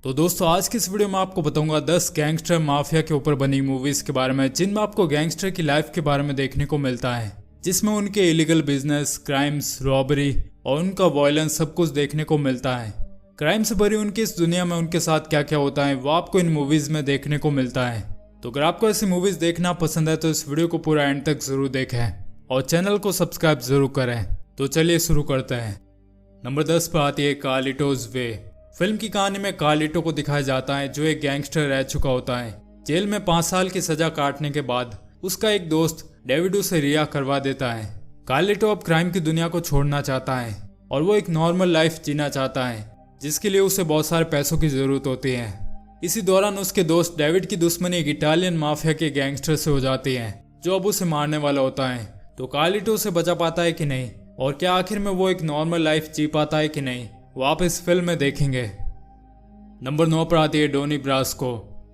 तो दोस्तों आज की इस वीडियो में आपको बताऊंगा 10 गैंगस्टर माफिया के ऊपर बनी मूवीज के बारे में, जिनमें आपको गैंगस्टर की लाइफ के बारे में देखने को मिलता है, जिसमें उनके इलीगल बिजनेस, क्राइम्स, रॉबरी और उनका वायलेंस सब कुछ देखने को मिलता है। क्राइम से भरी उनकी इस दुनिया में उनके साथ क्या क्या होता है वो आपको इन मूवीज में देखने को मिलता है। तो अगर आपको ऐसी मूवीज देखना पसंद है तो इस वीडियो को पूरा एंड तक जरूर देखें और चैनल को सब्सक्राइब जरूर करें। तो चलिए शुरू करते हैं। नंबर 10 पर आती है कार्लिटोज वे। फिल्म की कहानी में कार्लिटो को दिखाया जाता है जो एक गैंगस्टर रह चुका होता है। जेल में 5 साल की सजा काटने के बाद उसका एक दोस्त डेविड उसे रिहा करवा देता है। कार्लिटो अब क्राइम की दुनिया को छोड़ना चाहता है और वो एक नॉर्मल लाइफ जीना चाहता है, जिसके लिए उसे बहुत सारे पैसों की जरूरत होती है। इसी दौरान उसके दोस्त डेविड की दुश्मनी एक इटालियन माफिया के गैंगस्टर से हो जाती है जो अब उसे मारने वाला होता है। तो कार्लिटो उसे बचा पाता है कि नहीं, और क्या आखिर में वो एक नॉर्मल लाइफ जी पाता है कि नहीं, वो आप इस फिल्म में देखेंगे। नंबर 9 पर आती है डोनी ब्रास्को।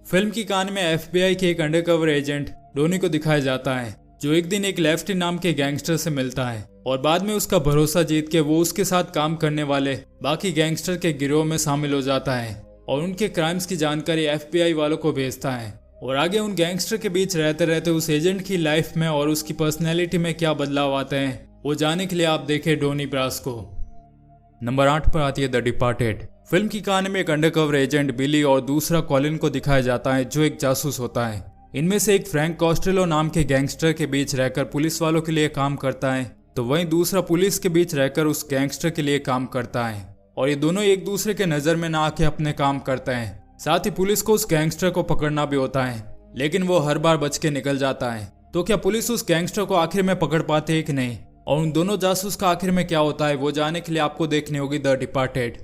फिल्म की कहानी में FBI के एक अंडरकवर एजेंट डोनी को दिखाया जाता है जो एक दिन एक लेफ्टी नाम के गैंगस्टर से मिलता है और बाद में उसका भरोसा जीत के वो उसके साथ काम करने वाले बाकी गैंगस्टर के गिरोह में शामिल हो जाता है और उनके क्राइम्स की जानकारी FBI वालों को भेजता है। और आगे उन गैंगस्टर के बीच रहते रहते उस एजेंट की लाइफ में और उसकी पर्सनैलिटी में क्या बदलाव आते हैं वो जानने के लिए आप देखें डोनी ब्रास्को। नंबर 8 पर आती है द डिपार्टेड। फिल्म की कहानी में एक अंडरकवर एजेंट बिली और दूसरा कॉलिन को दिखाया जाता है जो एक जासूस होता है। इनमें से एक फ्रैंक कॉस्टेलो नाम के गैंगस्टर के बीच रहकर पुलिस वालों के लिए काम करता है, तो वहीं दूसरा पुलिस के बीच रहकर उस गैंगस्टर के लिए काम करता है। और ये दोनों एक दूसरे के नजर में ना आके अपने काम करते हैं। साथ ही पुलिस को उस गैंगस्टर को पकड़ना भी होता है, लेकिन वो हर बार बच के निकल जाता है। तो क्या पुलिस उस गैंगस्टर को आखिर में पकड़ पाती है कि नहीं, और उन दोनों जासूस का आखिर में क्या होता है वो जानने के लिए आपको देखनी होगी द डिपार्टेड।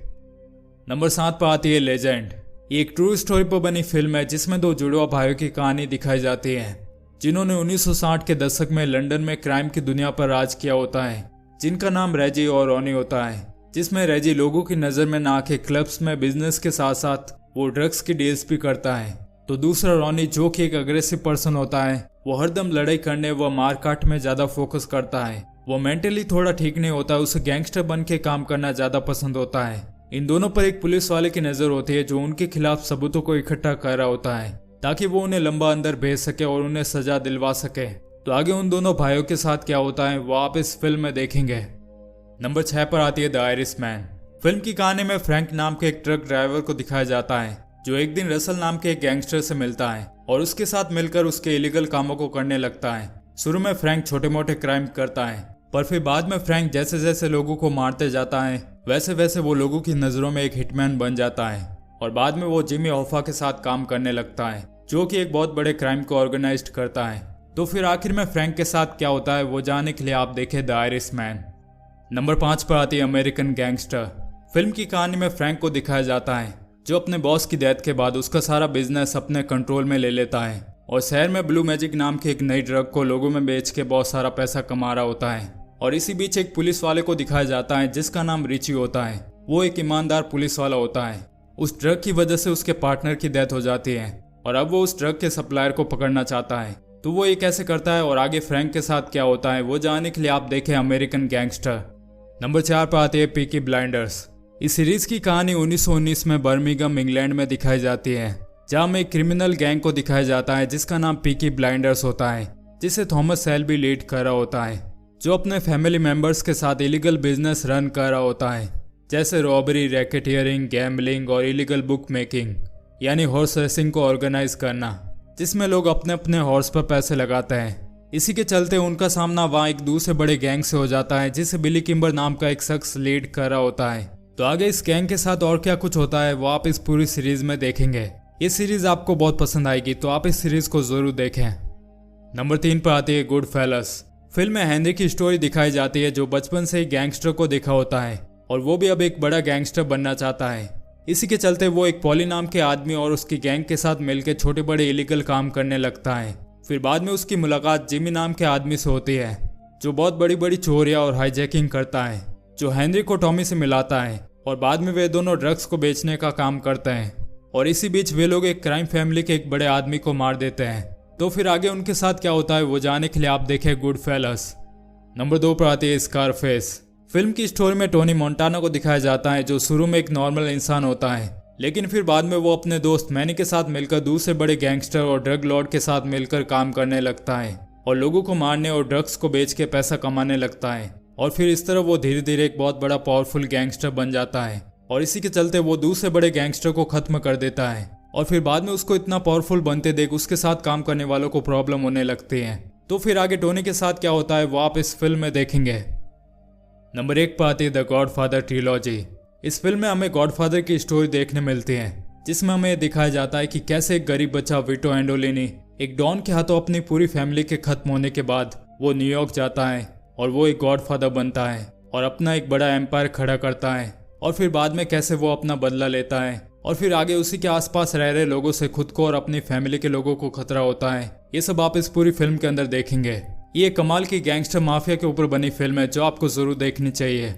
नंबर 7 पर आती है लेजेंड। ये एक ट्रू स्टोरी पर बनी फिल्म है जिसमें 2 जुड़वा भाइयों की कहानी दिखाई जाती है जिन्होंने 1960 के दशक में लंदन में क्राइम की दुनिया पर राज किया होता है, जिनका नाम रेजी और रॉनी होता है। जिसमें रेजी लोगों की नजर में ना आके क्लब्स में बिजनेस के साथ साथ वो ड्रग्स की डील्स भी करता है, तो दूसरा रॉनी जो कि एक अग्रेसिव पर्सन होता है, वो हरदम लड़ाई करने व मारकाट में ज्यादा फोकस करता है। वो मेंटली थोड़ा ठीक नहीं होता, उसे गैंगस्टर बन के काम करना ज्यादा पसंद होता है। इन दोनों पर एक पुलिस वाले की नजर होती है जो उनके खिलाफ सबूतों को इकट्ठा कर रहा होता है ताकि वो उन्हें लंबा अंदर भेज सके और उन्हें सजा दिलवा सके। तो आगे उन दोनों भाइयों के साथ क्या होता है वो आप इस फिल्म में देखेंगे। नंबर 6 पर आती है द आयरिशमैन। फिल्म की कहानी में फ्रैंक नाम के एक ट्रक ड्राइवर को दिखाया जाता है जो एक दिन रसल नाम के एक गैंगस्टर से मिलता है और उसके साथ मिलकर उसके इलीगल कामों को करने लगता है। शुरू में फ्रैंक छोटे मोटे क्राइम करता है, पर फिर बाद में फ्रैंक जैसे जैसे लोगों को मारते जाता है वैसे वैसे वो लोगों की नजरों में एक हिटमैन बन जाता है और बाद में वो जिमी होफा के साथ काम करने लगता है जो कि एक बहुत बड़े क्राइम को ऑर्गेनाइज करता है। तो फिर आखिर में फ्रैंक के साथ क्या होता है वो जानने के लिए आप देखें द आयरिशमैन। नंबर 5 पर आती है अमेरिकन गैंगस्टर। फिल्म की कहानी में फ्रैंक को दिखाया जाता है जो अपने बॉस की डेथ के बाद उसका सारा बिजनेस अपने कंट्रोल में ले लेता है और शहर में ब्लू मैजिक नाम की एक नई ड्रग को लोगों में बेच के बहुत सारा पैसा कमा रहा होता है। और इसी बीच एक पुलिस वाले को दिखाया जाता है जिसका नाम रिची होता है। वो एक ईमानदार पुलिस वाला होता है। उस ड्रग की वजह से उसके पार्टनर की डेथ हो जाती है और अब वो उस ड्रग के सप्लायर को पकड़ना चाहता है। तो वो ये कैसे करता है और आगे फ्रैंक के साथ क्या होता है वो जानने के लिए आप देखें अमेरिकन गैंगस्टर। नंबर 4 पर आती है पीकी ब्लाइंडर्स। इस सीरीज की कहानी 1919 में बर्मिंघम इंग्लैंड में दिखाई जाती है, जहां में एक क्रिमिनल गैंग को दिखाया जाता है जिसका नाम पीकी ब्लाइंडर्स होता है, जिसे थॉमस सेल्बी लीड कर रहा होता है, जो अपने फैमिली मेंबर्स के साथ इलीगल बिजनेस रन कर रहा होता है, जैसे रॉबरी, रैकेटियरिंग, गैम्बलिंग और इलीगल बुक मेकिंग यानी हॉर्स रेसिंग को ऑर्गेनाइज करना, जिसमें लोग अपने अपने हॉर्स पर पैसे लगाते हैं। इसी के चलते उनका सामना वहाँ एक दूसरे बड़े गैंग से हो जाता है जिसे बिली किम्बर नाम का एक शख्स लीड कर रहा होता है। तो आगे इस गैंग के साथ और क्या कुछ होता है वो आप इस पूरी सीरीज में देखेंगे। ये सीरीज आपको बहुत पसंद आएगी, तो आप इस सीरीज को जरूर देखें। नंबर 3 पर आती है गुड फेलस। फिल्म में हेनरी की स्टोरी दिखाई जाती है जो बचपन से ही गैंगस्टर को देखा होता है और वो भी अब एक बड़ा गैंगस्टर बनना चाहता है। इसी के चलते वो एक पॉली नाम के आदमी और उसकी गैंग के साथ मिलकर छोटे बड़े इलीगल काम करने लगता है। फिर बाद में उसकी मुलाकात जिमी नाम के आदमी से होती है जो बहुत बड़ी बड़ी चोरियां और हाईजैकिंग करता है, जो हेनरी को टॉमी से मिलाता है और बाद में वे दोनों ड्रग्स को बेचने का काम करते हैं। और इसी बीच वे लोग एक क्राइम फैमिली के एक बड़े आदमी को मार देते हैं। तो फिर आगे उनके साथ क्या होता है वो जानने के लिए आप देखें गुड फेलस। नंबर 2 पर आती है स्कारफेस। फिल्म की स्टोरी में टोनी मोंटाना को दिखाया जाता है जो शुरू में एक नॉर्मल इंसान होता है लेकिन फिर बाद में वो अपने दोस्त मैनी के साथ मिलकर दूसरे बड़े गैंगस्टर और ड्रग लॉर्ड के साथ मिलकर काम करने लगता है और लोगों को मारने और ड्रग्स को बेच के पैसा कमाने लगता है। और फिर इस तरह वो धीरे धीरे एक बहुत बड़ा पावरफुल गैंगस्टर बन जाता है और इसी के चलते वो दूसरे बड़े गैंगस्टर को खत्म कर देता है। और फिर बाद में उसको इतना पावरफुल बनते देख उसके साथ काम करने वालों को प्रॉब्लम होने लगती है। तो फिर आगे टोनी के साथ क्या होता है वो आप इस फिल्म में देखेंगे। नंबर 1 पर आती है द गॉडफादर ट्रिलॉजी। इस फिल्म में हमें गॉडफादर की स्टोरी देखने मिलती है जिसमें हमें दिखाया जाता है कि कैसे एक गरीब बच्चा विटो एंडोलिनी एक डॉन के हाथों अपनी पूरी फैमिली के खत्म होने के बाद वो न्यूयॉर्क जाता है और वो एक गॉडफादर बनता है और अपना एक बड़ा एम्पायर खड़ा करता है। और फिर बाद में कैसे वो अपना बदला लेता है और फिर आगे उसी के आसपास रह रहे लोगों से खुद को और अपनी फैमिली के लोगों को खतरा होता है। ये सब आप इस पूरी फिल्म के अंदर देखेंगे। ये कमाल की गैंगस्टर माफिया के ऊपर बनी फिल्म है जो आपको जरूर देखनी चाहिए।